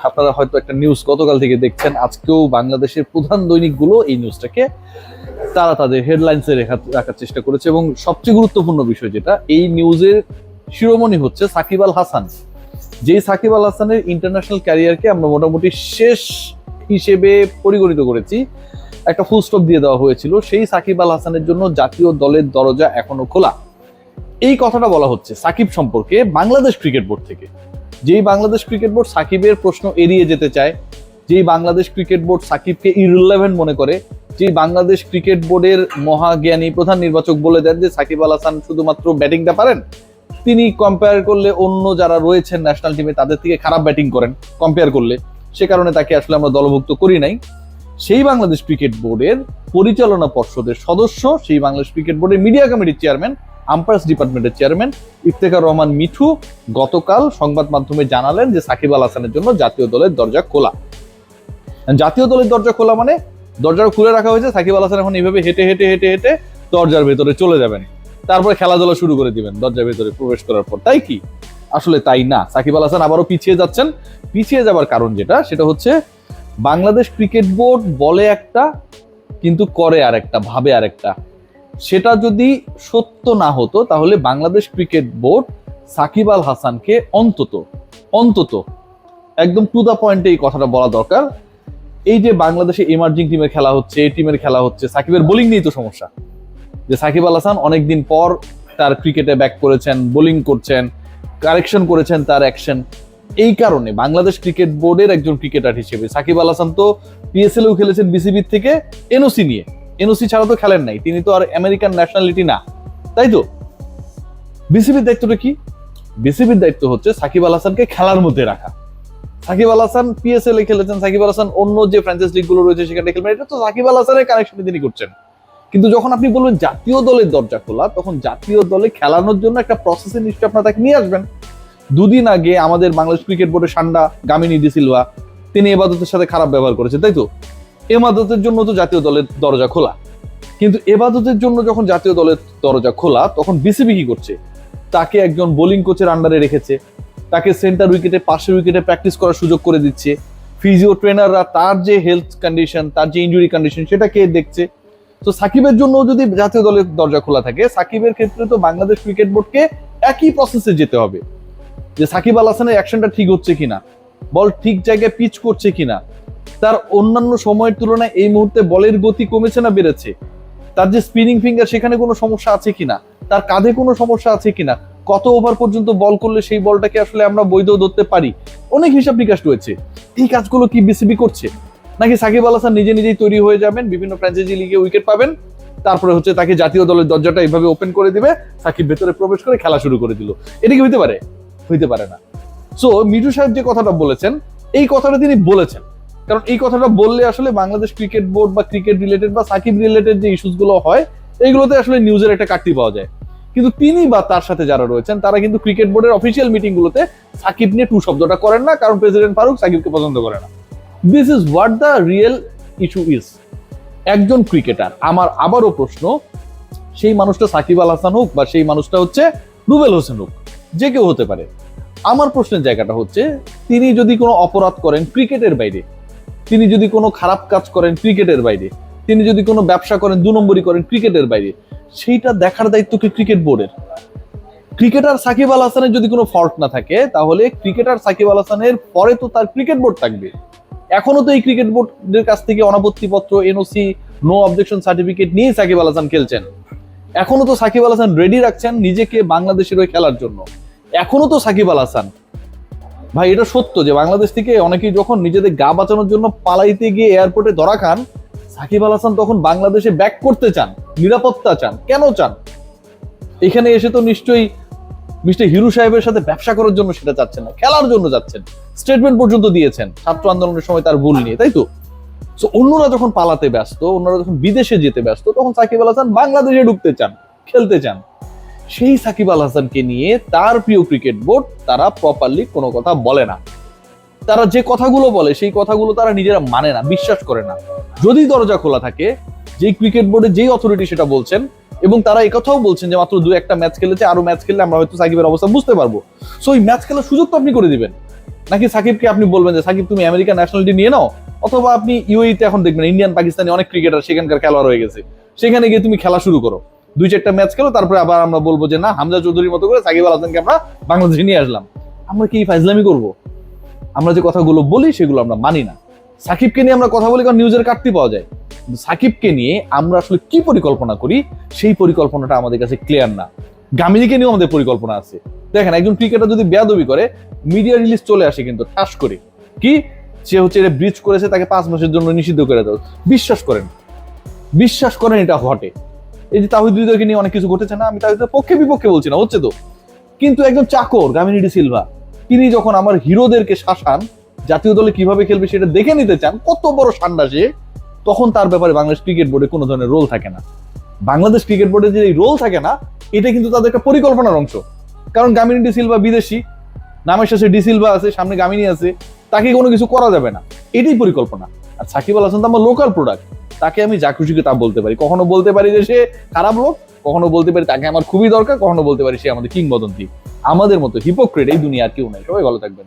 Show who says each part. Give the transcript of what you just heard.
Speaker 1: আপনারা হয়তো একটা নিউজ গতকাল থেকে দেখছেন, আজকেও বাংলাদেশের প্রধান দৈনিকগুলো এই নিউজটাকে তারা তাদের হেডলাইন্সে রাখার চেষ্টা করেছে। এবং সবচেয়ে গুরুত্বপূর্ণ বিষয় যেটা, এই নিউজের শিরোমণি হচ্ছে সাকিব আল হাসান। যেই সাকিব আল হাসানের ইন্টারন্যাশনাল ক্যারিয়ারকে আমরা মোটামুটি শেষ হিসেবে পরিগণিত করেছি, একটা ফুল স্টপ দিয়ে দেওয়া হয়েছিল, সেই সাকিব আল হাসানের জন্য জাতীয় দলের দরজা এখনো খোলা। এই কথাটা বলা হচ্ছে সাকিব সম্পর্কে বাংলাদেশ ক্রিকেট বোর্ড থেকে। যেই বাংলাদেশ ক্রিকেট বোর্ড সাকিবের প্রশ্ন এড়িয়ে যেতে চায়, যেই বাংলাদেশ ক্রিকেট বোর্ড সাকিবকে ইররিলেভেন্ট মনে করে, যেই বাংলাদেশ ক্রিকেট বোর্ডের মহাজ্ঞানী প্রধান নির্বাচক বলে দেন যে সাকিব আল হাসান শুধুমাত্র ব্যাটিংটা পারেন, তিনি কম্পেয়ার করলে অন্য যারা রয়েছেন ন্যাশনাল টিমে তাদের থেকে খারাপ ব্যাটিং করেন কম্পেয়ার করলে, সে কারণে তাকে আসলে আমরা দলভুক্ত করি নাই। সেই বাংলাদেশ ক্রিকেট বোর্ডের পরিচালনা পর্ষদের সদস্য, সেই বাংলাদেশ ক্রিকেট বোর্ডের মিডিয়া কমিটির চেয়ারম্যান, আম্পায়ার্স ডিপার্টমেন্টের চেয়ারম্যান ইফতেখার রহমান মিঠু গতকাল সংবাদ মাধ্যমে জানালেন যে সাকিব আল হাসানের জন্য জাতীয় দলের দরজা খোলা। জাতীয় দলের দরজা খোলা মানে দরজা খুলে রাখা হয়েছে, সাকিব আল হাসান এখন এইভাবে হেঁটে হেঁটে হেঁটে হেঁটে দরজার ভেতরে চলে যাবেন, তারপরে খেলাধুলা শুরু করে দিবেন দরজার ভেতরে প্রবেশ করার পর। তাই কি? আসলে তাই না। সাকিব আল হাসান আবারও পিছিয়ে যাচ্ছেন। পিছিয়ে যাবার কারণ যেটা, সেটা হচ্ছে বাংলাদেশ ক্রিকেট বোর্ড বলে একটা কিন্তু করে আরেকটা, ভাবে আরেকটা। সেটা যদি সত্য না হতো তাহলে বাংলাদেশ ক্রিকেট বোর্ড সাকিব আল হাসানকে অন্তত একদম টু দা পয়েন্টে এই কথাটা বলা দরকার, এই যে বাংলাদেশে এমার্জিং টিমের খেলা হচ্ছে, এই টিমের খেলা হচ্ছে, সাকিবের বোলিং নিয়েই তো সমস্যা, যে সাকিব আল হাসান অনেকদিন পর তার ক্রিকেটে ব্যাক করেছেন, বোলিং করছেন, কারেকশন করেছেন তার অ্যাকশন। এই কারণে বাংলাদেশ ক্রিকেট বোর্ডের একজন ক্রিকেটার হিসেবে সাকিব আল হাসান তো পিএসএলও খেলেছেন বিসিবির থেকে এনওসি নিয়ে, এনওসি ছাড়া তো খেলেন নাই, তিনি তো আর আমেরিকান ন্যাশনালিটি না, তাই তো? বিসিবির দায়িত্বটা কি? বিসিবির দায়িত্ব হচ্ছে সাকিব আল হাসানকে খেলার মধ্যে রাখা। সাকিব আল হাসান পিএসএল এ খেলেছেন, সাকিব আল হাসান অন্য যে ফ্র্যাঞ্চাইজি লিগ গুলো রয়েছে সেখানে খেলবেন, এটা তো সাকিব আল হাসানের কানেকশনে তিনি করছেন। কিন্তু যখন আপনি বলবেন জাতীয় দলের দরজা খোলা, তখন জাতীয় দলে খেলানোর জন্য একটা প্রসেসের নিশ্চয়ই আপনারা তাকে নিয়ে আসবেন। দুদিন আগে আমাদের বাংলাদেশ ক্রিকেট বোর্ডের সান্ডা গামিনী ডি সিলভা, তিনি এবাদতের সাথে খারাপ ব্যবহার করেছেন, তাই তো? এবাদতের জন্য তো জাতীয় দলের দরজা খোলা। কিন্তু এবাদতের জন্য যখন জাতীয় দলের দরজা খোলা, তখন বিসিবি কি করছে? তাকে একজন বোলিং কোচের আন্ডারে রেখেছে, তাকে সেন্টার উইকেটে, পাশের উইকেটে প্র্যাকটিস করার সুযোগ করে দিচ্ছে। ফিজিও ট্রেনাররা তার যে হেলথ কন্ডিশন, তার যে ইনজুরি কন্ডিশন, সেটা কে দেখছে? তো সাকিবের জন্য যদি জাতীয় দলের দরজা খোলা থাকে, সাকিবের ক্ষেত্রে তো বাংলাদেশ ক্রিকেট বোর্ডকে একই প্রসেসে যেতে হবে, যে সাকিব আল হাসানের অ্যাকশনটা ঠিক হচ্ছে কিনা, বল ঠিক জায়গায় পিচ করছে কিনা, তার অন্যান্য সময়ের তুলনায় এই মুহূর্তে বলের গতি কমেছে না বেড়েছে, তার যে স্পিনিং ফিঙ্গার সেখানে কোনো সমস্যা আছে কিনা, তার কাঁধে কোনো সমস্যা আছে কিনা, কত ওভার পর্যন্ত বল করলে সেই বলটাকে আসলে আমরা বৈধ ধরতে পারি, অনেক হিসাব নিকাশ রয়েছে। এই কাজগুলো কি বিসিবি করছে? নাকি সাকিব আল হাসান নিজে নিজেই তৈরি হয়ে যাবেন, বিভিন্ন ফ্র্যাঞ্চাইজি লিগে উইকেট পাবেন, তারপরে হচ্ছে তাকে জাতীয় দলের দরজাটা এইভাবে ওপেন করে দিবে, সাকিব ভেতরে প্রবেশ করে খেলা শুরু করে দিল? এটা কি হইতে পারে? হইতে পারে না। সো মিঠু সাহেব যে কথাটা বলেছেন, এই কথাটা তিনি বলেছেন কারণ এই কথাটা বললে আসলে বাংলাদেশ ক্রিকেট বোর্ড বা ক্রিকেট রিলেটেড বা সাকিব রিলেটেড যে ইস্যুস গুলো হয়, এইগুলোতে আসলে নিউজের একটা কাটতি পাওয়া যায়। কিন্তু তিনি বা তার সাথে যারা রয়েছেন তারা কিন্তু ক্রিকেট বোর্ডের অফিসিয়াল মিটিং গুলোতে সাকিব নিয়ে টু শব্দটা করেন না, কারণ প্রেসিডেন্ট ফারুক সাকিবকে পছন্দ করে না। This is what the real issue is. একজন ক্রিকেটার, আমার আবারও প্রশ্ন, সেই মানুষটা সাকিব আল হাসান হোক বা সেই মানুষটা হচ্ছে রুবেল হোসেন হোক, যে কেউ হতে পারে, আমার প্রশ্নের জায়গাটা হচ্ছে তিনি যদি কোনো অপরাধ করেন ক্রিকেটের বাইরে, তিনি যদি কোনো খারাপ কাজ করেন ক্রিকেটের বাইরে, তিনি যদি কোনো ব্যবসা করেন, 2 নম্বরই করেন ক্রিকেটের বাইরে, সেইটা দেখার দায়িত্ব কি ক্রিকেট বোর্ডের? ক্রিকেটার সাকিব আল হাসানের যদি কোনো ফল্ট না থাকে, তাহলে ক্রিকেটার সাকিব আল হাসানের পরে তো তার ক্রিকেট বোর্ড থাকবে। এখনো তো এই ক্রিকেট বোর্ডের কাছ থেকে অনাপত্তিপত্র, এনওসি, নো অবজেকশন সার্টিফিকেট নিয়ে সাকিব আল হাসান খেলছেন। এখনো তো সাকিব আল হাসান রেডি রাখছেন নিজেকে বাংলাদেশের হয়ে খেলার জন্য। এখনো তো সাকিব আল হাসান, ভাই এটা সত্য যে বাংলাদেশ থেকে অনেকেই যখন নিজেদের গা বাঁচানোর জন্য পালাইতে গিয়ে এয়ারপোর্টে ধরা খান, সাকিব আল হাসান তখন বাংলাদেশে ব্যাক করতে চান, নিরাপত্তা চান। কেন চান? এখানে এসে তো নিশ্চয়ই মিস্টার হিরু সাহেবের সাথে ব্যবসা করার জন্য সেটা চাচ্ছেন না, খেলার জন্য যাচ্ছেন। স্টেটমেন্ট পর্যন্ত দিয়েছেন ছাত্র আন্দোলনের সময় তার ভুল নিয়ে, তাই তো? সো অন্যরা যখন পালাতে ব্যস্ত, অন্যরা যখন বিদেশে যেতে ব্যস্ত, তখন সাকিব আল হাসান বাংলাদেশে ঢুকতে চান, খেলতে চান। সেই সাকিব আল হাসানকে নিয়ে তার প্রিয় ক্রিকেট বোর্ড তারা প্রপারলি কোনো কথা বলে না। তারা যে কথাগুলো বলে সেই কথাগুলো তারা নিজেরা মানে না, বিশ্বাস করে না। যদি দরজা খোলা থাকে, যেই ক্রিকেট বোর্ডে যেই অথরিটি সেটা বলছেন, এবং তারা একথাও বলছেন যে মাত্র 2-1টা ম্যাচ খেলেছে, আরো ম্যাচ খেললে আমরা হয়তো সাকিবের অবস্থা বুঝতে পারবো, সো ওই ম্যাচ খেলার সুযোগ তো আপনি করে দিবেন। নাকি সাকিবকে আপনি বলবেন যে সাকিব তুমি আমেরিকান ন্যাশনালিটি নিয়ে নাও, অথবা আপনি ইউএইতে এখন দেখবেন ইন্ডিয়ান পাকিস্তানি অনেক ক্রিকেটার সেখানকার খেলোয়াড় হয়ে গেছে, সেখানে গিয়ে তুমি খেলা শুরু করো, 2-4টা ম্যাচ খেলো, তারপরে আবার আমরা বলবো যে না হামজা চৌধুরীর মতো করে সাকিব আল হাসানকে আমরা বাংলাদেশে নিয়ে আসলাম। আমরা কি ফাইজলামি করব? আমরা যে কথাগুলো বলি সেগুলো আমরা মানি না। সাকিবকে নিয়ে আমরা কথা বলি কারণ নিউজের কাটতি পাওয়া যায়, কিন্তু সাকিবকে নিয়ে আমরা আসলে কি পরিকল্পনা করি সেই পরিকল্পনাটা আমাদের কাছে ক্লিয়ার না। গামিনীকে নিয়েও আমাদের পরিকল্পনা আছে। দেখেন একজন ক্রিকেটার যদি বেয়াদবি করে, মিডিয়া রিলিজ চলে আসে কিন্তু ঠাস করে, কি সে হচ্ছে এটা ব্রিজ করেছে, তাকে 5 মাসের জন্য নিষিদ্ধ করে দাও। বিশ্বাস করেন এটা ঘটে। এই যে তাহিদ হৃদয়কে নিয়ে অনেক কিছু ঘটেছে না, আমি তাহিদের পক্ষে বিপক্ষে বলছি না, হচ্ছে তো, কিন্তু একজন চাকর গামিনী ডি সিলভা তিনি যখন আমার হিরোদেরকে শাসান, জাতীয় দলে কিভাবে খেলবে সেটা দেখে নিতে চান, কত বড় সান্ডা সে, তখন তার ব্যাপারে বাংলাদেশ ক্রিকেট বোর্ডে কোনো ধরনের রোল থাকে না। বাংলাদেশ ক্রিকেট বোর্ডে যে এই রোল থাকে না, এটা কিন্তু তাদের একটা পরিকল্পনার অংশ। কারণ গামিনী ডি সিলভা বিদেশি, নামের শেষে ডি সিলভা আছে, সামনে গামিনী আছে, তাকে কোনো কিছু করা যাবে না, এটাই পরিকল্পনা। আর সাকিব আল হাসান তো আমার লোকাল প্রোডাক্ট, তাকে আমি যা খুশিকে তা বলতে পারি। কখনো বলতে পারি যে সে খারাপ লোক, কখনো বলতে পারি তাকে আমার খুবই দরকার, কখনো বলতে পারি সে আমাদের কিংবদন্তি। আমাদের মতো হিপোক্রেট এই দুনিয়া আর কেউ নাই। সবাই ভালো থাকবেন।